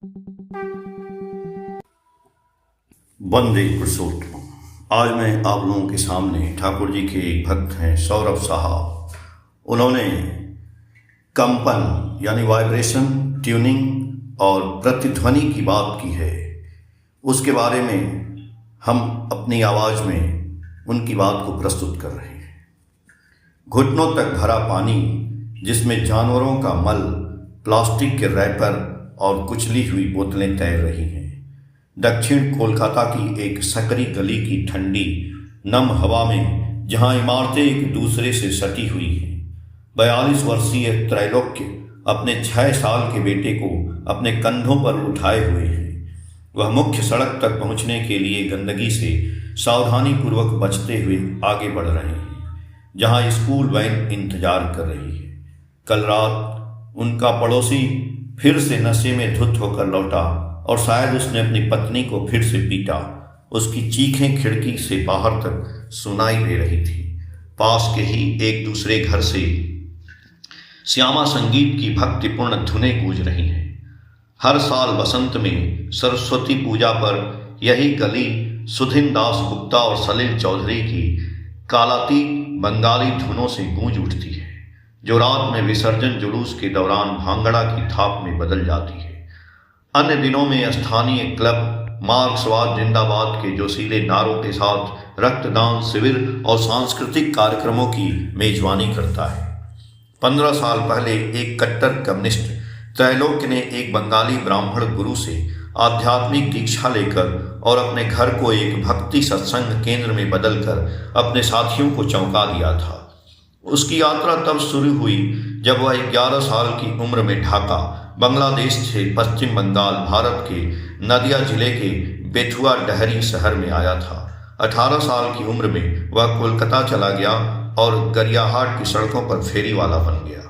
वंदे पुरुषोत्तम। आज मैं आप लोगों के सामने ठाकुर जी के एक भक्त हैं सौरभ साहब। उन्होंने कंपन यानी वाइब्रेशन, ट्यूनिंग और प्रतिध्वनि की बात की है। उसके बारे में हम अपनी आवाज़ में उनकी बात को प्रस्तुत कर रहे हैं। घुटनों तक भरा पानी जिसमें जानवरों का मल, प्लास्टिक के रैपर और कुचली हुई बोतलें तैर रही हैं। दक्षिण कोलकाता की एक सकरी गली की ठंडी नम हवा में जहां इमारतें एक दूसरे से सटी हुई हैं, 42 वर्षीय त्रैलोक्य अपने 6 साल के बेटे को अपने कंधों पर उठाए हुए हैं। वह मुख्य सड़क तक पहुंचने के लिए गंदगी से सावधानी पूर्वक बचते हुए आगे बढ़ रहे हैं, जहां स्कूल वैन इंतजार कर रही है। कल रात उनका पड़ोसी फिर से नशे में धुत होकर लौटा और शायद उसने अपनी पत्नी को फिर से पीटा। उसकी चीखें खिड़की से बाहर तक सुनाई दे रही थी। पास के ही एक दूसरे घर से श्यामा संगीत की भक्तिपूर्ण धुनें गूंज रही हैं। हर साल बसंत में सरस्वती पूजा पर यही गली सुधीन दास गुप्ता और सलील चौधरी की कालातीत बंगाली धुनों से गूंज उठती है, जो रात में विसर्जन जुलूस के दौरान भांगड़ा की थाप में बदल जाती है। अन्य दिनों में स्थानीय क्लब मार्क्सवाद जिंदाबाद के जोशीले नारों के साथ रक्तदान शिविर और सांस्कृतिक कार्यक्रमों की मेजबानी करता है। 15 साल पहले एक कट्टर कम्युनिस्ट त्रैलोक्य ने एक बंगाली ब्राह्मण गुरु से आध्यात्मिक दीक्षा लेकर और अपने घर को एक भक्ति सत्संग केंद्र में बदलकर अपने साथियों को चौंका दिया था। उसकी यात्रा तब शुरू हुई जब वह 11 साल की उम्र में ढाका, बांग्लादेश से पश्चिम बंगाल, भारत के नदिया जिले के बेथुआ डहरी शहर में आया था। 18 साल की उम्र में वह कोलकाता चला गया और गरियाहाट की सड़कों पर फेरी वाला बन गया।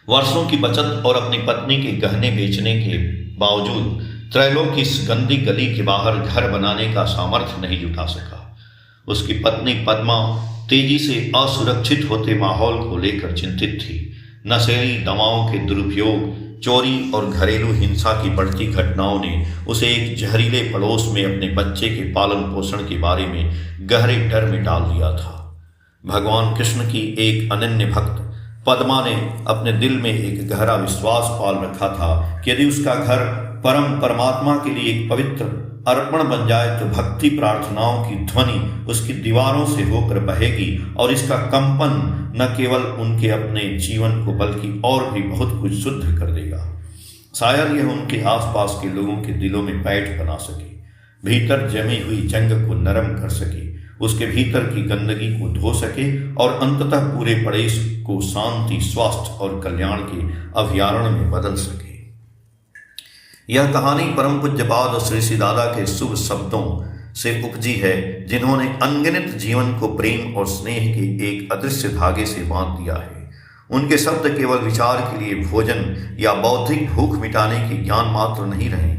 वर्षों की बचत और अपनी पत्नी के गहने बेचने के बावजूद त्रैलोक्य इस गंदी गली के बाहर घर बनाने का सामर्थ्य नहीं जुटा सका। उसकी पत्नी पद्मा तेजी से असुरक्षित होते माहौल को लेकर चिंतित थी। नशेली दवाओं के दुरुपयोग, चोरी और घरेलू हिंसा की बढ़ती घटनाओं ने उसे एक जहरीले पड़ोस में अपने बच्चे के पालन पोषण के बारे में गहरे डर में डाल दिया था। भगवान कृष्ण की एक अनन्य भक्त पद्मा ने अपने दिल में एक गहरा विश्वास पाल रखा था कि यदि उसका घर परमात्मा के लिए एक पवित्र अर्पण बन जाए तो भक्ति प्रार्थनाओं की ध्वनि उसकी दीवारों से होकर बहेगी और इसका कंपन न केवल उनके अपने जीवन को बल्कि और भी बहुत कुछ शुद्ध कर देगा। शायद यह उनके आसपास के लोगों के दिलों में पैठ बना सके, भीतर जमी हुई जंग को नरम कर सके, उसके भीतर की गंदगी को धो सके और अंततः पूरे प्रदेश को शांति, स्वास्थ्य और कल्याण के अभयारण्य में बदल सके। यह कहानी परम पूज्यपाद श्री श्री दादा के शुभ शब्दों से उपजी है, जिन्होंने अनगिनत जीवन को प्रेम और स्नेह के एक अदृश्य धागे से बांध दिया है। उनके शब्द केवल विचार के लिए भोजन या बौद्धिक भूख मिटाने के ज्ञान मात्र नहीं रहे,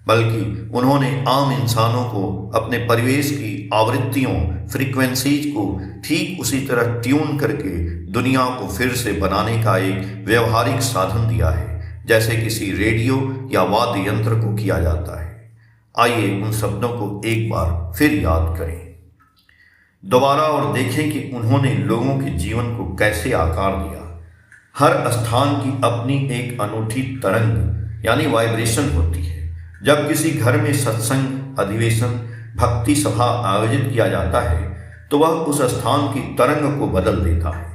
बल्कि उन्होंने आम इंसानों को अपने परिवेश की आवृत्तियों, फ्रीक्वेंसीज को ठीक उसी तरह ट्यून करके दुनिया को फिर से बनाने का एक व्यवहारिक साधन दिया है, जैसे किसी रेडियो या वाद्य यंत्र को किया जाता है। आइए उन शब्दों को एक बार फिर याद करें दोबारा और देखें कि उन्होंने लोगों के जीवन को कैसे आकार दिया। हर स्थान की अपनी एक अनूठी तरंग यानी वाइब्रेशन होती है। जब किसी घर में सत्संग, अधिवेशन, भक्ति सभा आयोजित किया जाता है तो वह उस स्थान की तरंग को बदल देता है।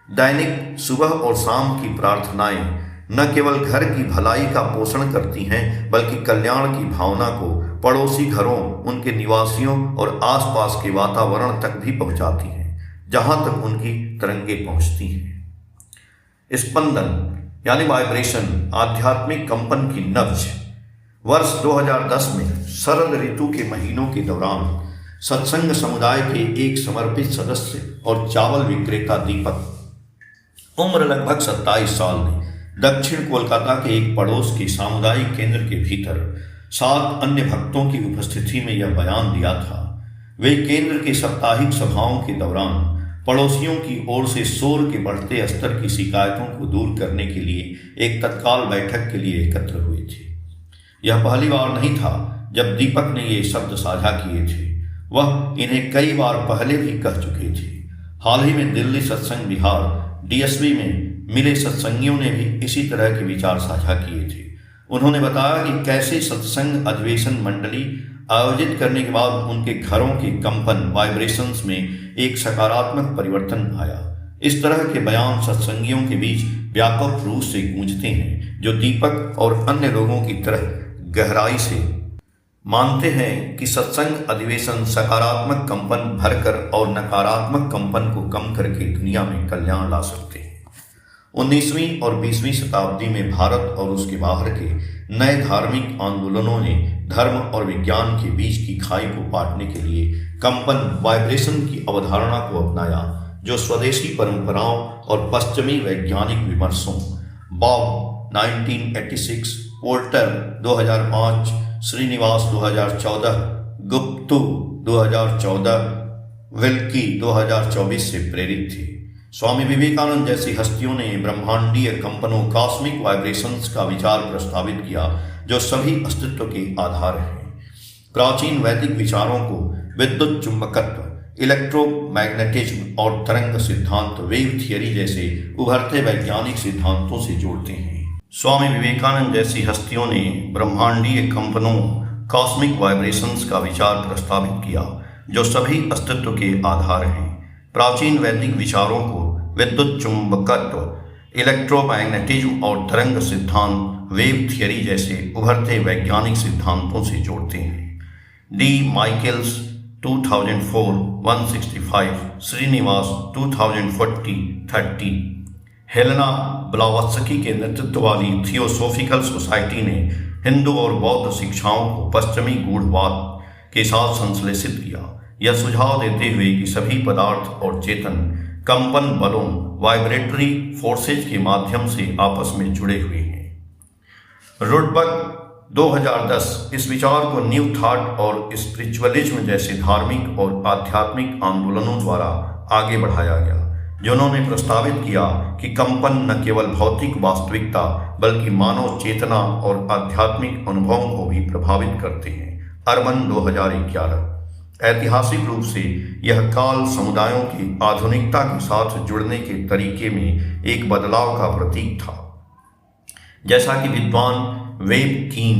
दैनिक सुबह और शाम की प्रार्थनाएं न केवल घर की भलाई का पोषण करती हैं, बल्कि कल्याण की भावना को पड़ोसी घरों, उनके निवासियों और आसपास के वातावरण तक भी पहुंचाती हैं, जहां तक उनकी तरंगें पहुंचती हैं। स्पंदन यानी वाइब्रेशन, आध्यात्मिक कंपन की नब्ज। वर्ष 2010 में शरद ऋतु के महीनों के दौरान सत्संग समुदाय के एक समर्पित सदस्य और चावल विक्रेता दीपक, उम्र लगभग 27 साल, ने दक्षिण कोलकाता के एक पड़ोस के सामुदायिक केंद्र के भीतर 7 अन्य भक्तों की उपस्थिति में यह बयान दिया था। वे केंद्र के साप्ताहिक सभाओं के दौरान पड़ोसियों की ओर से शोर के बढ़ते स्तर की शिकायतों को दूर करने के लिए एक तत्काल बैठक के लिए एकत्र हुए थे। यह पहली बार नहीं था जब दीपक ने ये शब्द साझा किए थे, वह इन्हें कई बार पहले भी कह चुके थे। हाल ही में दिल्ली सत्संग विहार DSV में मिले सत्संगियों ने भी इसी तरह के विचार साझा किए थे। उन्होंने बताया कि कैसे सत्संग अधिवेशन मंडली आयोजित करने के बाद उनके घरों के कंपन वाइब्रेशंस में एक सकारात्मक परिवर्तन आया। इस तरह के बयान सत्संगियों के बीच व्यापक रूप से गूंजते हैं, जो दीपक और अन्य लोगों की तरह गहराई से मानते हैं कि सत्संग अधिवेशन सकारात्मक कंपन भरकर और नकारात्मक कंपन को कम करके दुनिया में कल्याण ला सकते हैं। 19वीं और 20वीं शताब्दी में भारत और उसके बाहर के नए धार्मिक आंदोलनों ने धर्म और विज्ञान के बीच की खाई को पाटने के लिए कंपन वाइब्रेशन की अवधारणा को अपनाया, जो स्वदेशी परंपराओं और पश्चिमी वैज्ञानिक विमर्शों बॉब 1986, पोर्टर 2005, श्रीनिवास 2014, गुप्तू 2014, विल्की 2024 से प्रेरित थे। स्वामी विवेकानंद जैसी हस्तियों ने ब्रह्मांडीय कंपनों कॉस्मिक वाइब्रेशंस का विचार प्रस्तावित किया, जो सभी अस्तित्व के आधार हैं। प्राचीन वैदिक विचारों को विद्युत चुंबकत्व, इलेक्ट्रोमैग्नेटिज्म और तरंग सिद्धांत वेव थियरी जैसे उभरते वैज्ञानिक सिद्धांतों से जोड़ते हैं। स्वामी विवेकानंद जैसी हस्तियों ने ब्रह्मांडीय कंपनों कॉस्मिक वाइब्रेशंस का विचार प्रस्तावित किया, जो सभी अस्तित्व के आधार हैं। प्राचीन वैदिक विचारों को विद्युत चुंबकत्व, इलेक्ट्रोमैग्नेटिज्म और तरंग सिद्धांत वेव थियरी जैसे उभरते वैज्ञानिक सिद्धांतों से जोड़ते हैं। De Michaels 2004 165, Srinivas 2040-30, Helena Blavatsky के नेतृत्व वाली थियोसोफिकल सोसाइटी ने हिंदू और बौद्ध शिक्षाओं को पश्चिमी गूढ़वाद के साथ संश्लेषित किया, यह सुझाव देते हुए कि सभी पदार्थ और चेतन कंपन बलों वाइब्रेटरी फोर्सेज के माध्यम से आपस में जुड़े हुए हैं। रुडबर्ग 2010 इस विचार को न्यू थॉट और स्पिरिचुअलिज्म जैसे धार्मिक और आध्यात्मिक आंदोलनों द्वारा आगे बढ़ाया गया, जिन्होंने प्रस्तावित किया कि कंपन न केवल भौतिक वास्तविकता बल्कि मानव चेतना और आध्यात्मिक अनुभवों को भी प्रभावित करते हैं। अर्बन 2011 ऐतिहासिक रूप से यह काल समुदायों की आधुनिकता के साथ जुड़ने के तरीके में एक बदलाव का प्रतीक था। जैसा कि विद्वान वेब कीन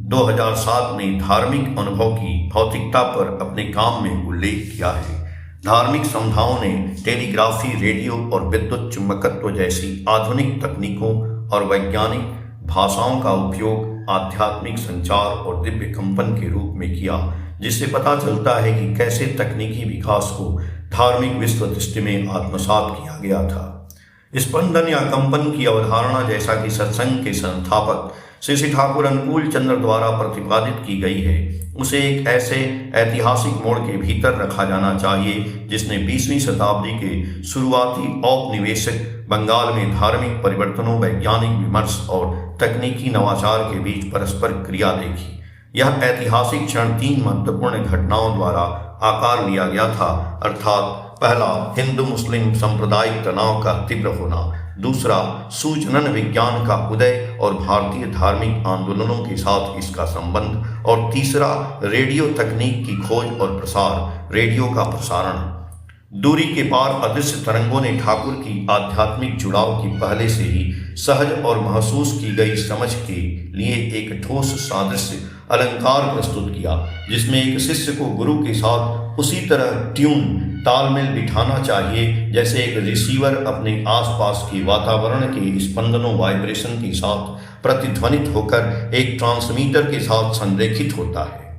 2007 ने धार्मिक अनुभव की भौतिकता पर अपने काम में उल्लेख किया है, धार्मिक समुदायों ने टेलीग्राफी, रेडियो और विद्युत चुंबकत्व जैसी आधुनिक तकनीकों और वैज्ञानिक भाषाओं का उपयोग आध्यात्मिक संचार और दिव्य कंपन के रूप में किया, जिससे पता चलता है कि कैसे तकनीकी विकास को धार्मिक विश्व दृष्टि में आत्मसात किया गया था। स्पंदन या कंपन की अवधारणा, जैसा कि सत्संग के संस्थापक श्री ठाकुर अनुकूल चंद्र द्वारा प्रतिपादित की गई है, उसे एक ऐसे ऐतिहासिक मोड़ के भीतर रखा जाना चाहिए जिसने 20वीं शताब्दी के शुरुआती औपनिवेशिक बंगाल में धार्मिक परिवर्तनों, वैज्ञानिक विमर्श और तकनीकी नवाचार के बीच परस्पर क्रिया देखी। यह ऐतिहासिक क्षण 3 महत्वपूर्ण घटनाओं द्वारा आकार लिया गया था, अर्थात पहला, हिंदू मुस्लिम सांप्रदायिक तनाव का तीव्र होना, दूसरा, सुजनन विज्ञान का उदय और भारतीय धार्मिक आंदोलनों के साथ इसका संबंध, और तीसरा, रेडियो तकनीक की खोज और प्रसार, रेडियो का प्रसारण। दूरी के पार अदृश्य तरंगों ने ठाकुर की आध्यात्मिक जुड़ाव की पहले से ही सहज और महसूस की गई समझ के लिए एक ठोस सादृश्य अलंकार प्रस्तुत किया, जिसमें एक शिष्य को गुरु के साथ उसी तरह ट्यून तालमेल बिठाना चाहिए जैसे एक रिसीवर अपने आसपास के वातावरण के स्पंदनों वाइब्रेशन के साथ प्रतिध्वनित होकर एक ट्रांसमीटर के साथ संरेखित होता है।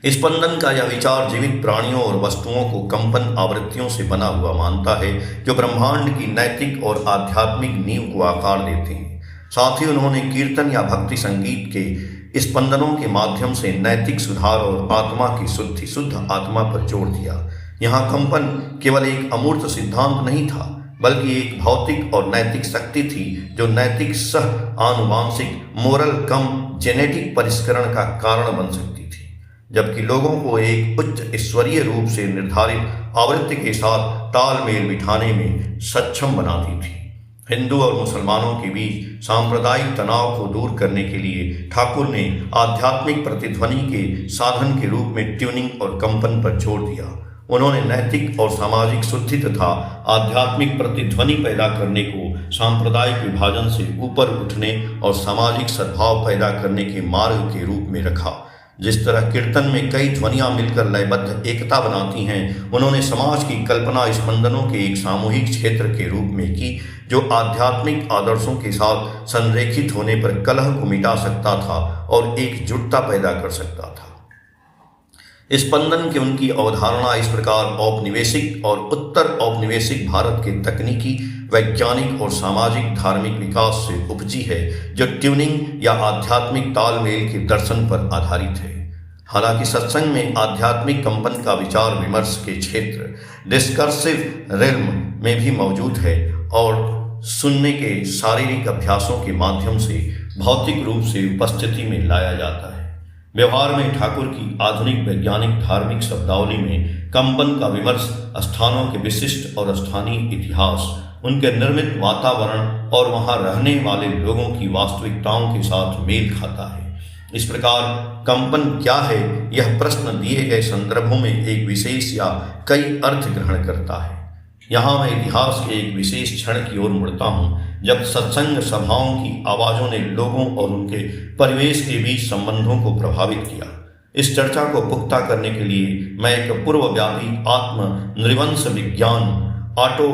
स्पंदन का यह विचार जीवित प्राणियों और वस्तुओं को कंपन आवृत्तियों से बना हुआ मानता है, जो ब्रह्मांड की नैतिक और आध्यात्मिक नींव को आकार देते हैं। साथ ही उन्होंने कीर्तन या भक्ति संगीत के स्पंदनों के माध्यम से नैतिक सुधार और आत्मा की शुद्ध आत्मा पर जोर दिया। यहाँ कंपन केवल एक अमूर्त सिद्धांत नहीं था, बल्कि एक भौतिक और नैतिक शक्ति थी, जो नैतिक सह आनुवांशिक मोरल कम जेनेटिक परिष्करण का कारण बन सकती थी, जबकि लोगों को एक उच्च ईश्वरीय रूप से निर्धारित आवृत्ति के साथ तालमेल बिठाने में सक्षम बनाती थी। हिंदू और मुसलमानों के बीच सांप्रदायिक तनाव को दूर करने के लिए ठाकुर ने आध्यात्मिक प्रतिध्वनि के साधन के रूप में ट्यूनिंग और कंपन पर जोर दिया। उन्होंने नैतिक और सामाजिक शुद्धि तथा आध्यात्मिक प्रतिध्वनि पैदा करने को सांप्रदायिक विभाजन से ऊपर उठने और सामाजिक सद्भाव पैदा करने के मार्ग के रूप में रखा। जिस तरह कीर्तन में कई ध्वनियां मिलकर लयबद्ध एकता बनाती हैं, उन्होंने समाज की कल्पना स्पंदनों के एक सामूहिक क्षेत्र के रूप में की, जो आध्यात्मिक आदर्शों के साथ संरेखित होने पर कलह को मिटा सकता था और एकजुटता पैदा कर सकता था। स्पंदन की उनकी अवधारणा इस प्रकार औपनिवेशिक और उत्तर औपनिवेशिक भारत के तकनीकी, वैज्ञानिक और सामाजिक धार्मिक विकास से उपजी है, जो ट्यूनिंग या आध्यात्मिक तालमेल के दर्शन पर आधारित है। हालांकि सत्संग में आध्यात्मिक कंपन का विचार विमर्श के क्षेत्र डिस्कर्सिव रेल्म में भी मौजूद है और सुनने के शारीरिक अभ्यासों के माध्यम से भौतिक रूप से उपस्थिति में लाया जाता है। व्यवहार में ठाकुर की आधुनिक वैज्ञानिक धार्मिक शब्दावली में कंपन का विमर्श स्थानों के विशिष्ट और स्थानीय इतिहास, उनके निर्मित वातावरण और वहां रहने वाले लोगों की वास्तविकताओं के साथ मेल खाता है। इस प्रकार कंपन क्या है, यह प्रश्न दिए गए संदर्भों में एक विशेष या कई अर्थ ग्रहण करता है। यहाँ मैं इतिहास के एक विशेष क्षण की ओर मुड़ता हूँ, जब सत्संग सभाओं की आवाज़ों ने लोगों और उनके परिवेश के बीच संबंधों को प्रभावित किया। इस चर्चा को पुख्ता करने के लिए मैं एक पूर्वव्यापी आत्म नृवंश विज्ञान ऑटो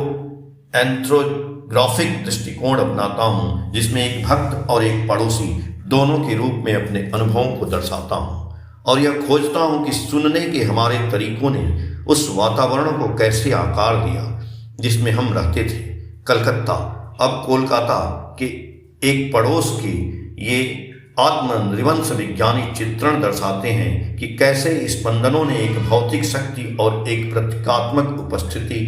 एंथ्रोग्राफिक दृष्टिकोण अपनाता हूँ, जिसमें एक भक्त और एक पड़ोसी दोनों के रूप में अपने अनुभवों को दर्शाता हूँ और यह खोजता हूँ कि सुनने के हमारे तरीकों ने उस वातावरण को कैसे आकार दिया जिसमें हम रहते थे। कलकत्ता, अब कोलकाता के एक पड़ोस के ये आत्मनिर्वंश वैज्ञानिक चित्रण दर्शाते हैं कि कैसे स्पंदनों ने एक भौतिक शक्ति और एक प्रतीकात्मक उपस्थिति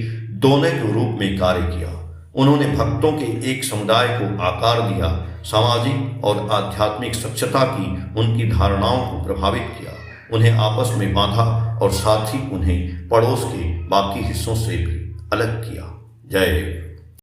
दोनों के रूप में कार्य किया। उन्होंने भक्तों के एक समुदाय को आकार दिया, सामाजिक और आध्यात्मिक स्वच्छता की उनकी धारणाओं को प्रभावित किया, उन्हें आपस में बांधा और साथ ही उन्हें पड़ोस के बाकी हिस्सों से भी अलग किया। जय